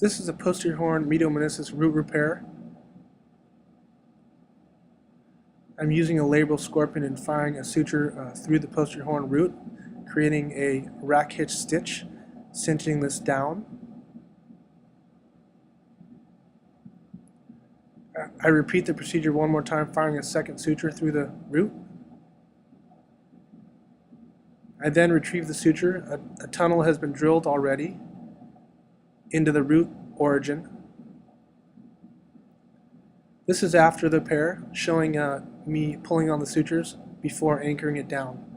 This is a posterior horn medial meniscus root repair. I'm using a labral scorpion and firing a suture through the posterior horn root, creating a rack hitch stitch, cinching this down. I repeat the procedure one more time, firing a second suture through the root. I then retrieve the suture. A tunnel has been drilled already into the root origin. This is after the repair, showing me pulling on the sutures before anchoring it down.